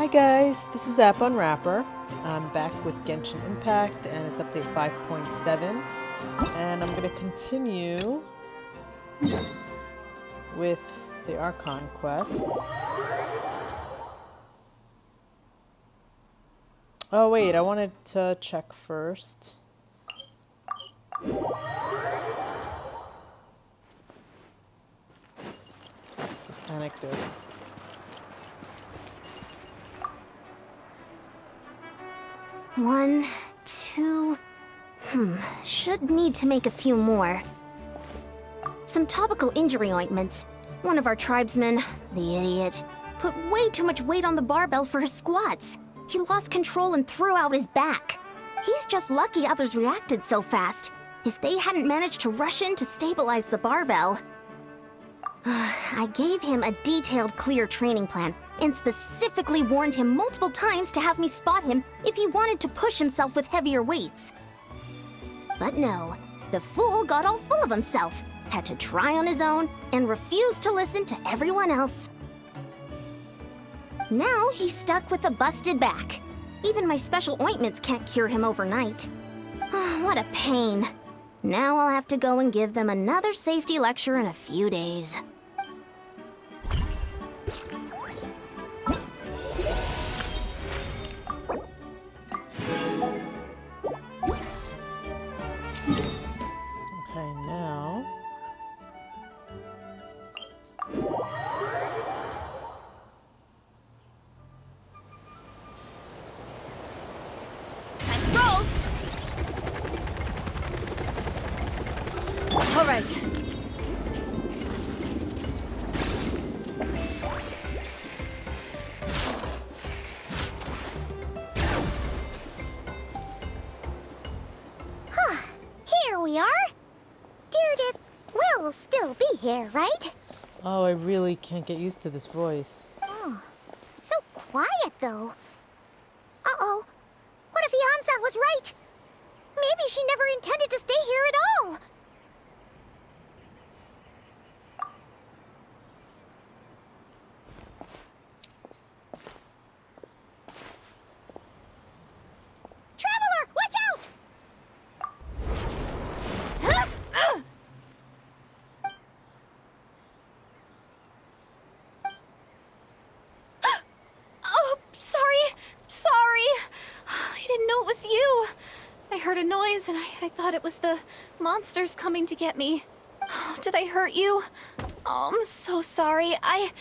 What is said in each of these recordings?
Hi guys, this is App Unwrapper. I'm back with Genshin Impact and it's update 5.7 and I'm going to continue with the Archon quest. Oh wait, I wanted to check first. This anecdote. One, two... should need to make a few more. Some topical injury ointments. One of our tribesmen, the idiot, put way too much weight on the barbell for his squats. He lost control and threw out his back. He's just lucky others reacted so fast. If they hadn't managed to rush in to stabilize the barbell... I gave him a detailed, clear training plan, and specifically warned him multiple times to have me spot him if he wanted to push himself with heavier weights. But no, the fool got all full of himself, had to try on his own, and refused to listen to everyone else. Now he's stuck with a busted back. Even my special ointments can't cure him overnight. What a pain. Now I'll have to go and give them another safety lecture in a few days. Okay, now... Let's roll! All right. Here we are. Deirdre will still be here, right? Oh, I really can't get used to this voice. Oh, it's so quiet, though. Uh-oh. What if Yansa was right? Maybe she never intended to stay here at all. Traveler, watch out! Oh, sorry. I didn't know it was you. I heard a noise and I thought it was the monsters coming to get me. Oh, did I hurt you? Oh, I'm so sorry. I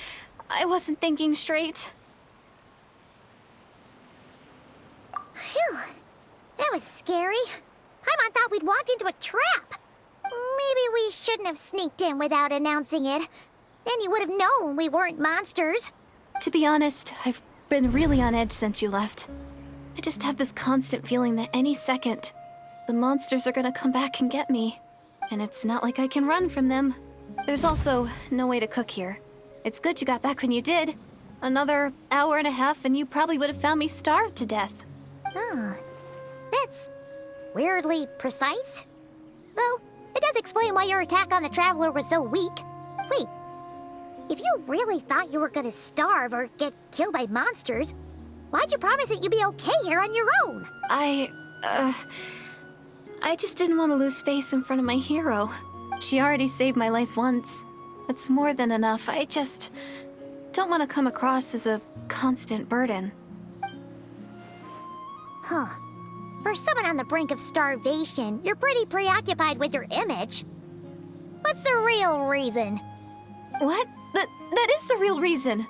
wasn't thinking straight. Phew. That was scary. Paimon thought we'd walked into a trap. Maybe we shouldn't have sneaked in without announcing it. Then you would have known we weren't monsters. To be honest, I've been really on edge since you left. I just have this constant feeling that any second, the monsters are gonna come back and get me. And it's not like I can run from them. There's also no way to cook here. It's good you got back when you did. Another hour and a half and you probably would have found me starved to death. Oh, that's weirdly precise. Though, it does explain why your attack on the Traveler was so weak. Wait, if you really thought you were gonna starve or get killed by monsters, why'd you promise that you'd be okay here on your own? I just didn't want to lose face in front of my hero. She already saved my life once. That's more than enough. I just don't want to come across as a constant burden. Huh. For someone on the brink of starvation, you're pretty preoccupied with your image. What's the real reason? What? That is the real reason.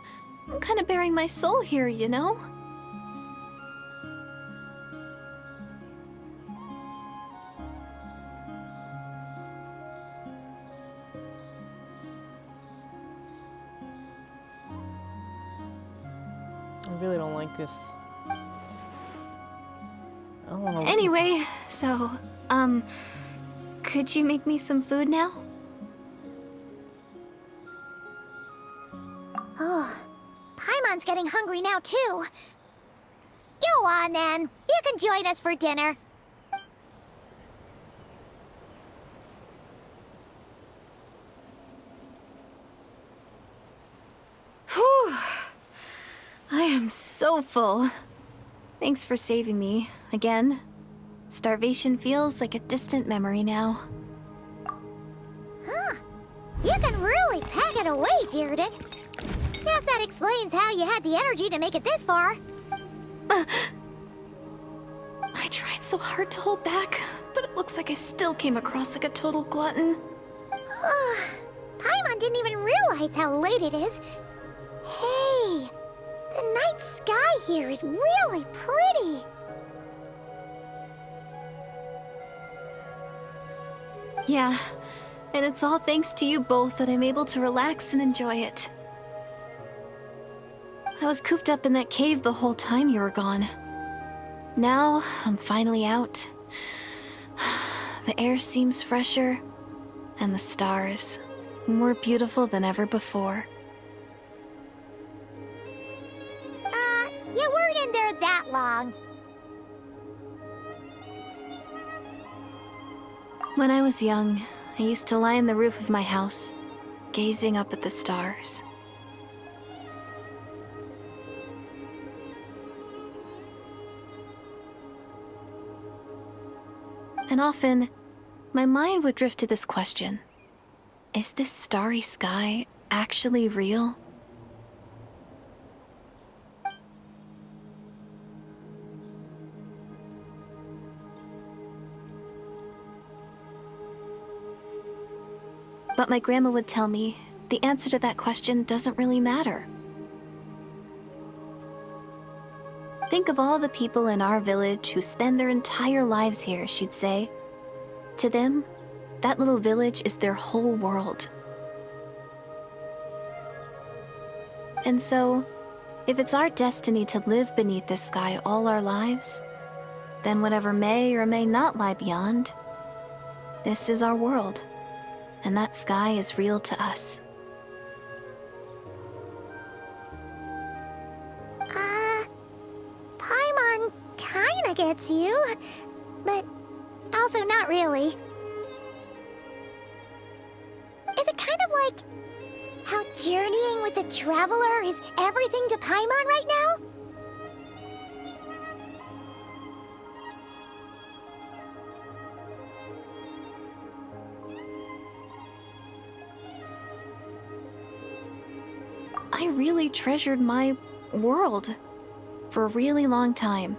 I'm kind of bearing my soul here, you know? I really don't like this. I don't wanna listen Anyway, so, could you make me some food now? Oh, Paimon's getting hungry now, too. Go on, then. You can join us for dinner. Whew. I am so full. Thanks for saving me, again. Starvation feels like a distant memory now. Huh. You can really pack it away, Deirdith. Guess that explains how you had the energy to make it this far. I tried so hard to hold back, but it looks like I still came across like a total glutton. Paimon didn't even realize how late it is. Hey, the night sky here is really pretty. Yeah, and it's all thanks to you both that I'm able to relax and enjoy it. I was cooped up in that cave the whole time you were gone. Now, I'm finally out. The air seems fresher, and the stars more beautiful than ever before. You weren't in there that long. When I was young, I used to lie on the roof of my house, gazing up at the stars. And often, my mind would drift to this question. Is this starry sky actually real? But my grandma would tell me the answer to that question doesn't really matter. Think of all the people in our village who spend their entire lives here, she'd say. To them, that little village is their whole world. And so, if it's our destiny to live beneath this sky all our lives, then whatever may or may not lie beyond, this is our world, and that sky is real to us. Paimon kinda gets you, but also not really. Is it kind of like how journeying with the Traveler is everything to Paimon right now? I really treasured my world for a really long time.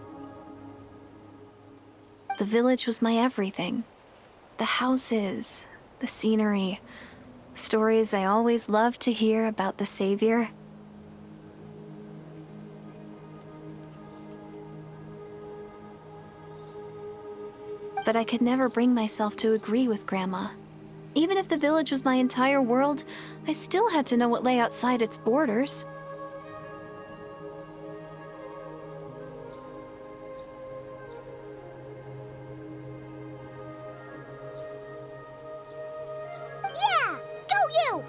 The village was my everything. The houses, the scenery, stories I always loved to hear about the Savior. But I could never bring myself to agree with Grandma. Even if the village was my entire world, I still had to know what lay outside its borders. Yeah! Go you!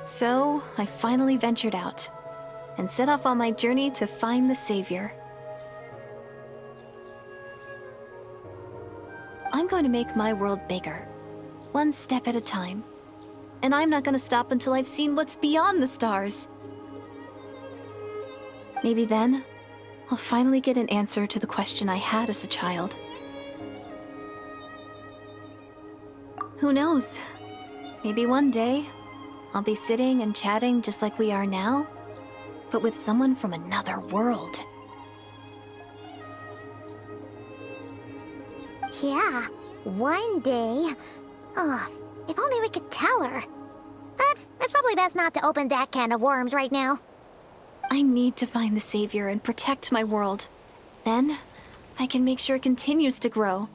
So, I finally ventured out and set off on my journey to find the Savior. I'm going to make my world bigger, one step at a time. And I'm not going to stop until I've seen what's beyond the stars. Maybe then, I'll finally get an answer to the question I had as a child. Who knows? Maybe one day, I'll be sitting and chatting just like we are now, but with someone from another world. Yeah, one day. If only we could tell her. But it's probably best not to open that can of worms right now. I need to find the Savior and protect my world. Then, I can make sure it continues to grow.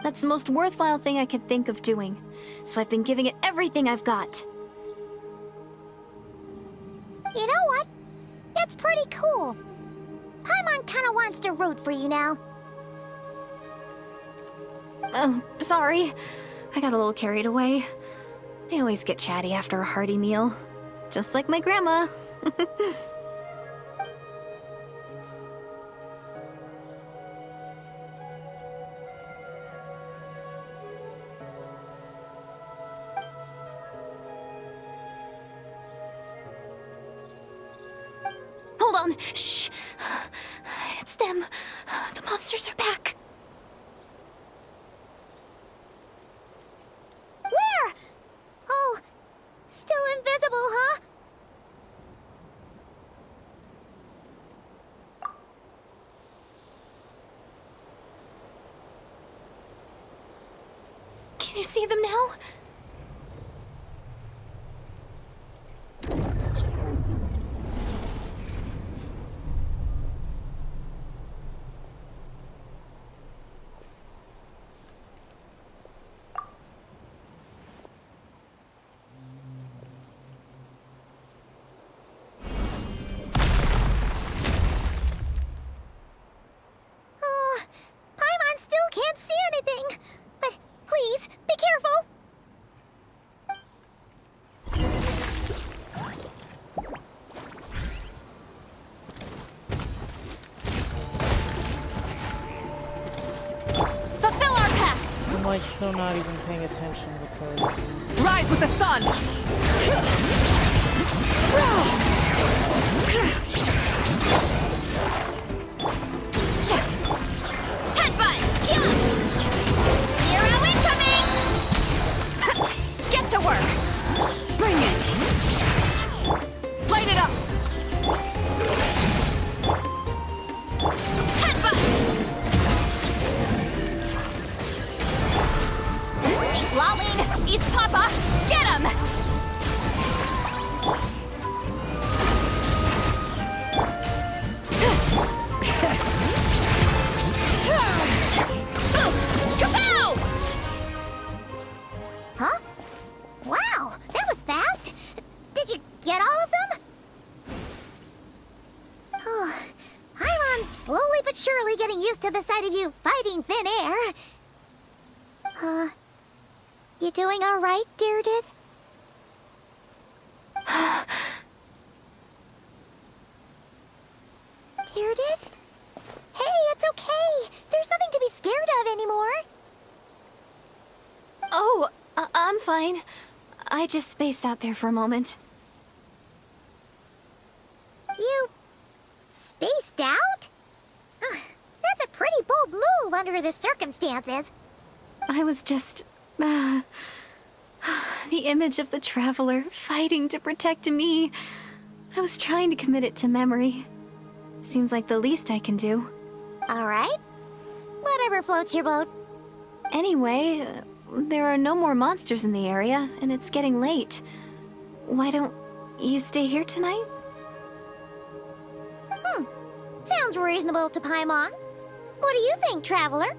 That's the most worthwhile thing I could think of doing, so I've been giving it everything I've got. You know what? That's pretty cool. Paimon kinda wants to root for you now. Oh, sorry. I got a little carried away. I always get chatty after a hearty meal. Just like my grandma. down. Shh. It's them. The monsters are back. Where? Oh, still invisible, huh? Can you see them now? Oh, Paimon still can't see anything. But please, be careful. Fulfill our pact! I'm like so not even paying attention because Rise with the sun! Headbutt! Kill! Hero incoming! Get to work! Bring it! Light it up! Headbutt! Lolling! Eat Papa! Get him! Kapow! Huh? Wow, that was fast. Did you get all of them? Oh, Paimon's slowly but surely getting used to the sight of you fighting thin air. You doing all right, Deirdith? Deirdith? Hey, it's okay. There's nothing to be scared of anymore. Oh, I'm fine. I just spaced out there for a moment. You spaced out? That's a pretty bold move under the circumstances. I was just... the image of the Traveler fighting to protect me. I was trying to commit it to memory. Seems like the least I can do. All right. Whatever floats your boat. Anyway, there are no more monsters in the area, and it's getting late. Why don't you stay here tonight? Sounds reasonable to Paimon. What do you think, Traveler?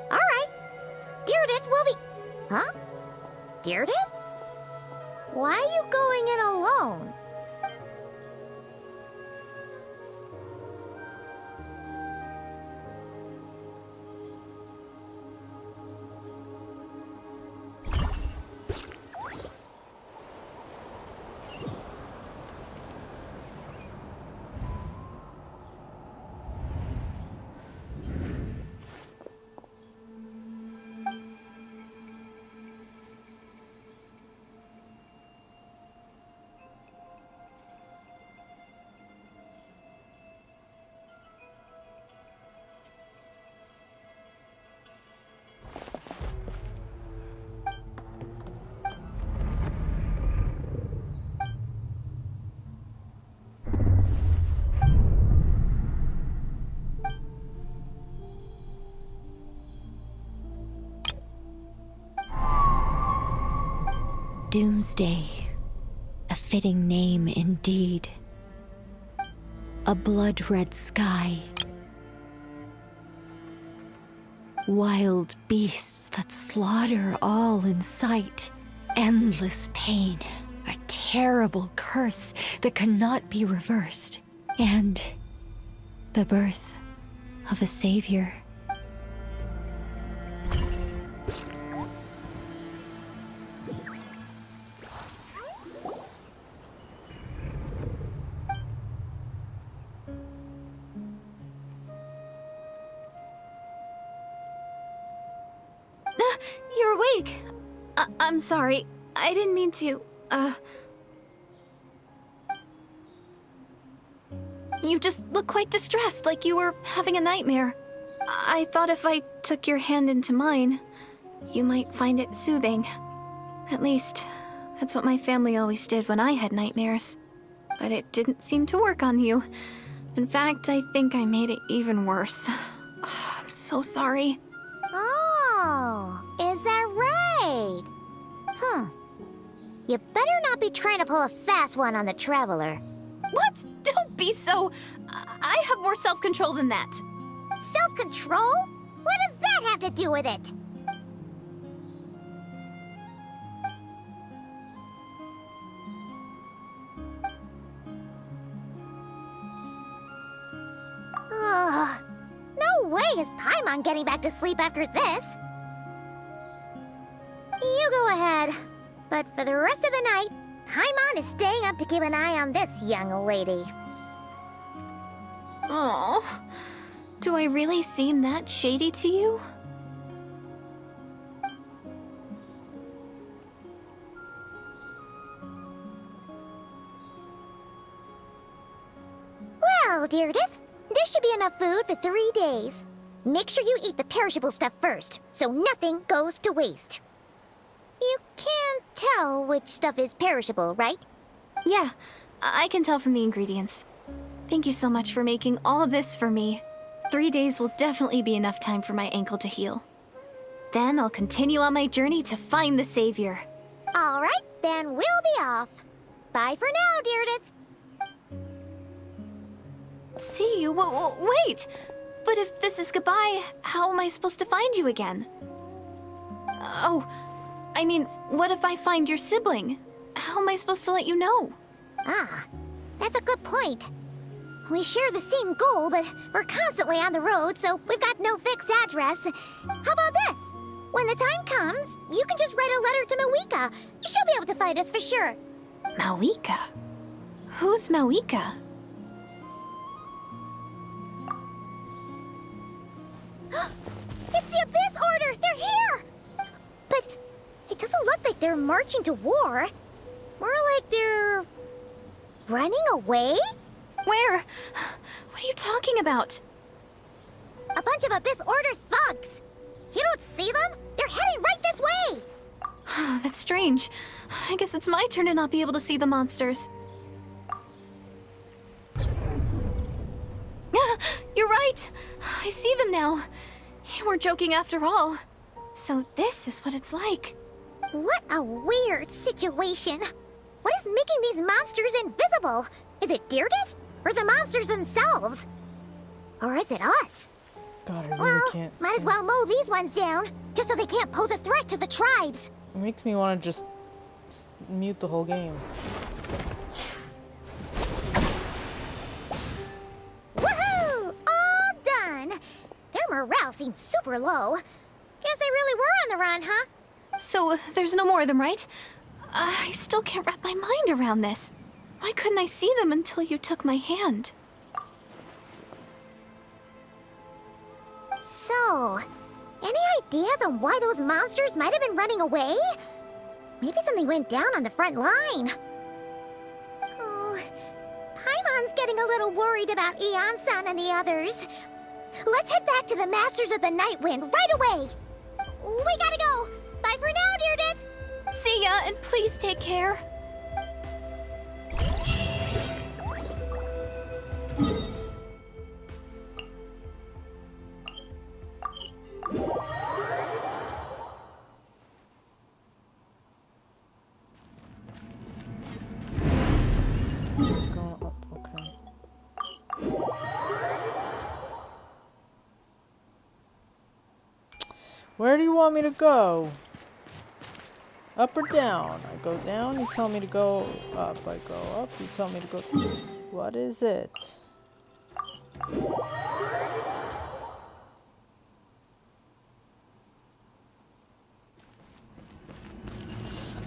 All right. Deirdith will be... Huh? Deirdith? Why are you going in alone? Doomsday, a fitting name indeed. A blood-red sky. Wild beasts that slaughter all in sight. Endless pain. A terrible curse that cannot be reversed. And the birth of a savior. you're awake. I'm sorry. I didn't mean to, You just look quite distressed, like you were having a nightmare. I thought if I took your hand into mine, you might find it soothing. At least, that's what my family always did when I had nightmares. But it didn't seem to work on you. In fact, I think I made it even worse. I'm so sorry. Oh, is that right? You better not be trying to pull a fast one on the Traveler. What? Don't be so... I have more self-control than that. Self-control? What does that have to do with it? Ugh. No way is Paimon getting back to sleep after this. You go ahead. But for the rest of the night, Paimon is staying up to keep an eye on this young lady. Oh, do I really seem that shady to you? Well, Deirdre, there should be enough food for 3 days. Make sure you eat the perishable stuff first, so nothing goes to waste. You can't tell which stuff is perishable, right? Yeah, I can tell from the ingredients. Thank you so much for making all of this for me. 3 days will definitely be enough time for my ankle to heal. Then I'll continue on my journey to find the Savior. All right, then we'll be off. Bye for now, Deirdre. See you? Wait! But if this is goodbye, how am I supposed to find you again? Oh, I mean, what if I find your sibling? How am I supposed to let you know? Ah, that's a good point. We share the same goal, but we're constantly on the road, so we've got no fixed address. How about this? When the time comes, you can just write a letter to Mawika. She'll be able to find us for sure. Mawika? Who's Mawika? It's the Abyss Order! They're here! But it doesn't look like they're marching to war. More like they're... running away? Where? What are you talking about? A bunch of Abyss Order thugs! You don't see them? They're heading right this way! That's strange. I guess it's my turn to not be able to see the monsters. You're right! I see them now. You weren't joking after all. So this is what it's like. What a weird situation. What is making these monsters invisible? Is it Deirdre? Or the monsters themselves? Or is it us? God, I really Well, can't. might as well mow these ones down, just so they can't pose a threat to the tribes. It makes me want to just mute the whole game. Woohoo! All done! Their morale seems super low. Guess they really were on the run, huh? So there's no more of them, right? I still can't wrap my mind around this. Why couldn't I see them until you took my hand? So, any ideas on why those monsters might have been running away? Maybe something went down on the front line. Oh, Paimon's getting a little worried about Eon-san and the others. Let's head back to the Masters of the Night Wind right away. We gotta go. Bye for now, Deirdre. See ya, and please take care. Going up, okay. Where do you want me to go? Up or down? I go down, you tell me to go up. I go up, you tell me to go down. What is it?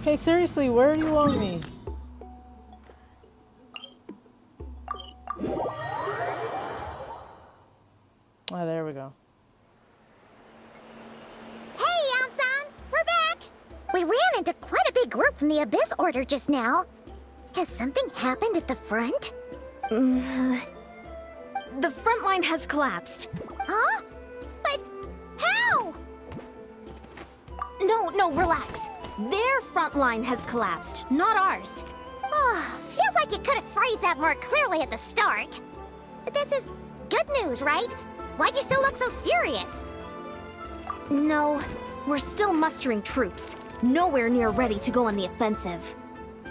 Hey, seriously, where do you want me? Ah, there we go. Hey, Eon-san. into quite a big group from the Abyss Order just now. Has something happened at the front? The front line has collapsed. Huh? But how? No, relax. Their front line has collapsed, not ours. Oh, feels like you could have phrased that more clearly at the start. But this is good news, right? Why'd you still look so serious? No, we're still mustering troops. Nowhere near ready to go on the offensive.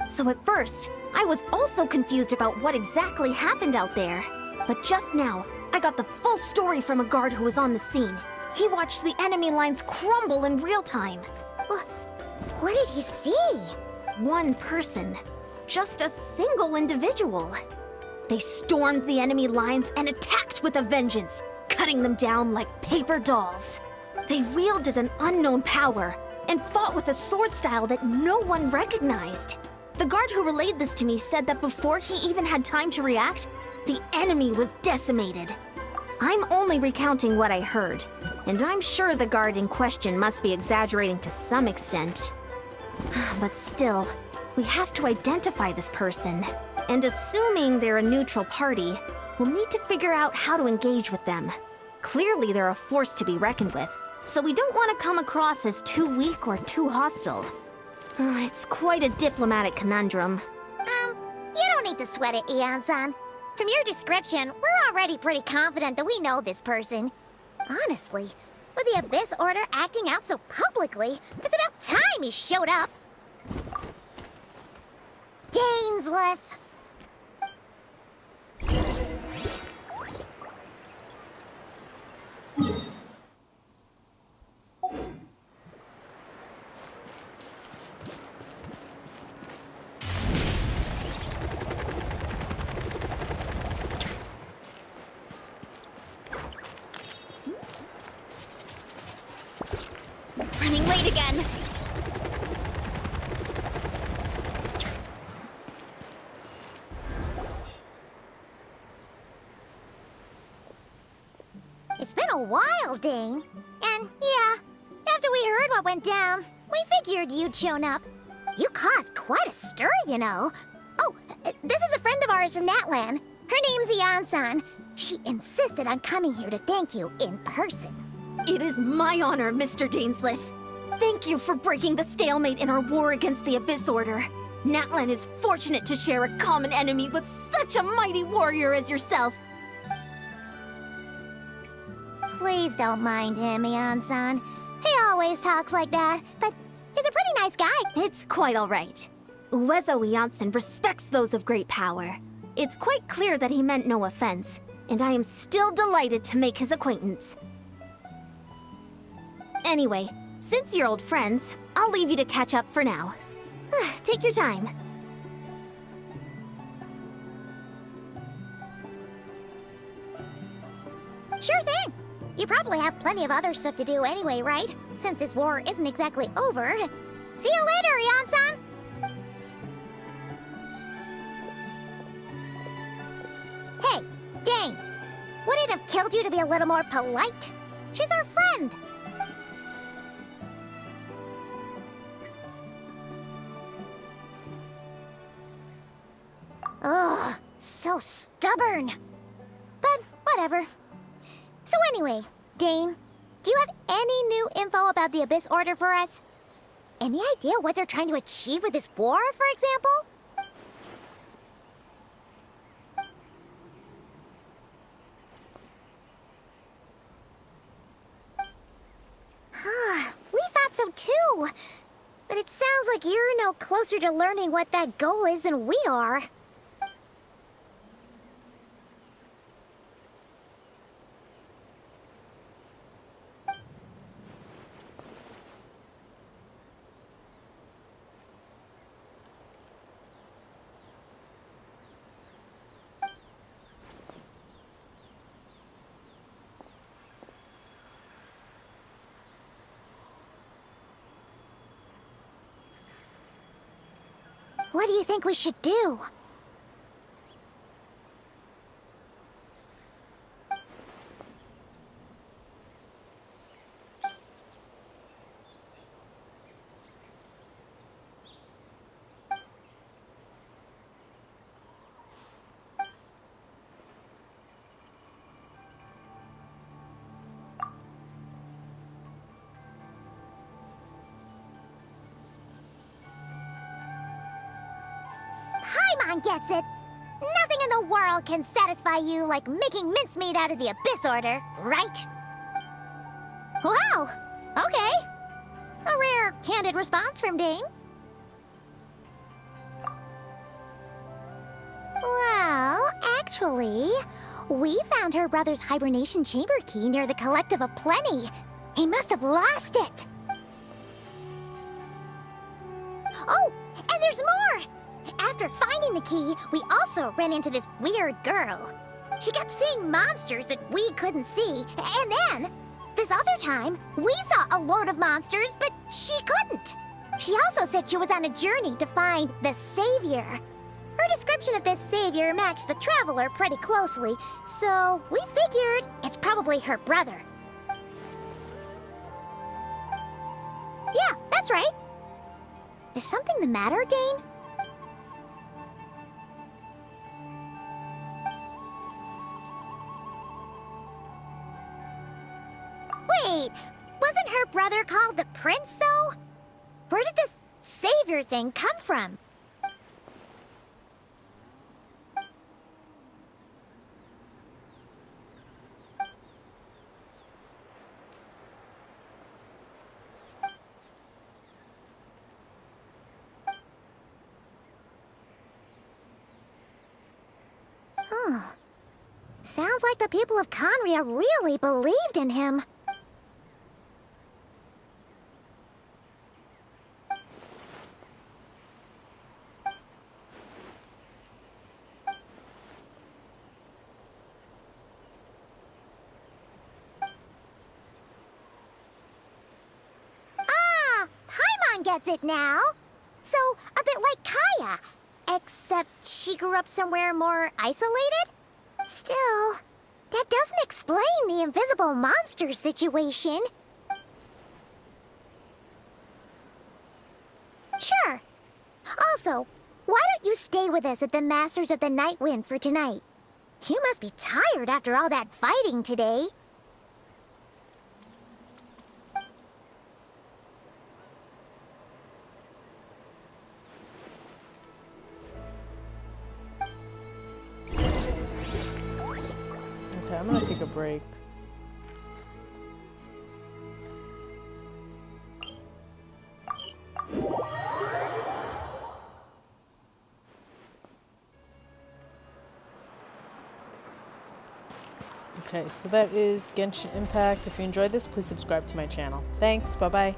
So at first, I was also confused about what exactly happened out there. But just now, I got the full story from a guard who was on the scene. He watched the enemy lines crumble in real time. What did he see? One person. Just a single individual. They stormed the enemy lines and attacked with a vengeance, cutting them down like paper dolls. They wielded an unknown power and fought with a sword style that no one recognized. The guard who relayed this to me said that before he even had time to react, the enemy was decimated. I'm only recounting what I heard, and I'm sure the guard in question must be exaggerating to some extent. But still, we have to identify this person. And assuming they're a neutral party, we'll need to figure out how to engage with them. Clearly they're a force to be reckoned with, so we don't want to come across as too weak or too hostile. It's quite a diplomatic conundrum. You don't need to sweat it, Eon-san. From your description, we're already pretty confident that we know this person. Honestly, with the Abyss Order acting out so publicly, it's about time he showed up. Dainsleif. Running late again. It's been a while, Dane. And yeah, after we heard what went down, we figured you'd shown up. You caused quite a stir, you know. Oh, this is a friend of ours from Natlan. Her name's Eon-san. She insisted on coming here to thank you in person. It is my honor, Mr. Dainsleif. Thank you for breaking the stalemate in our war against the Abyss Order. Natlan is fortunate to share a common enemy with such a mighty warrior as yourself. Please don't mind him, Eon-san. He always talks like that, but he's a pretty nice guy. It's quite all right. Uezo Janssen respects those of great power. It's quite clear that he meant no offense, and I am still delighted to make his acquaintance. Anyway, since you're old friends, I'll leave you to catch up for now. Take your time. Sure thing. You probably have plenty of other stuff to do anyway, right? Since this war isn't exactly over. See you later, Eon-san! Hey, Dane. Would it have killed you to be a little more polite? She's our friend. Ugh, so stubborn. But whatever. So anyway, Dane, do you have any new info about the Abyss Order for us? Any idea what they're trying to achieve with this war, for example? We thought so too. But it sounds like you're no closer to learning what that goal is than we are. What do you think we should do? Paimon gets it. Nothing in the world can satisfy you like making mincemeat out of the Abyss Order, right? Wow, okay. A rare, candid response from Dane. Well, actually, we found her brother's hibernation chamber key near the Collective of Plenty. He must have lost it. Oh, and there's more! After finding the key, we also ran into this weird girl. She kept seeing monsters that we couldn't see, and then, this other time, we saw a load of monsters, but she couldn't. She also said she was on a journey to find the Savior. Her description of this Savior matched the Traveler pretty closely, so we figured it's probably her brother. Yeah, that's right. Is something the matter, Dane? Wait, wasn't her brother called the Prince, though? Where did this Savior thing come from? Sounds like the people of Conria really believed in him. Ah, Paimon gets it now. So, a bit like Kaya, except she grew up somewhere more isolated? Still, that doesn't explain the invisible monster situation. Sure. Also, why don't you stay with us at the Masters of the Night Wind for tonight? You must be tired after all that fighting today. Okay, I'm gonna take a break. Okay, so that is Genshin Impact. If you enjoyed this, please subscribe to my channel. Thanks, bye-bye.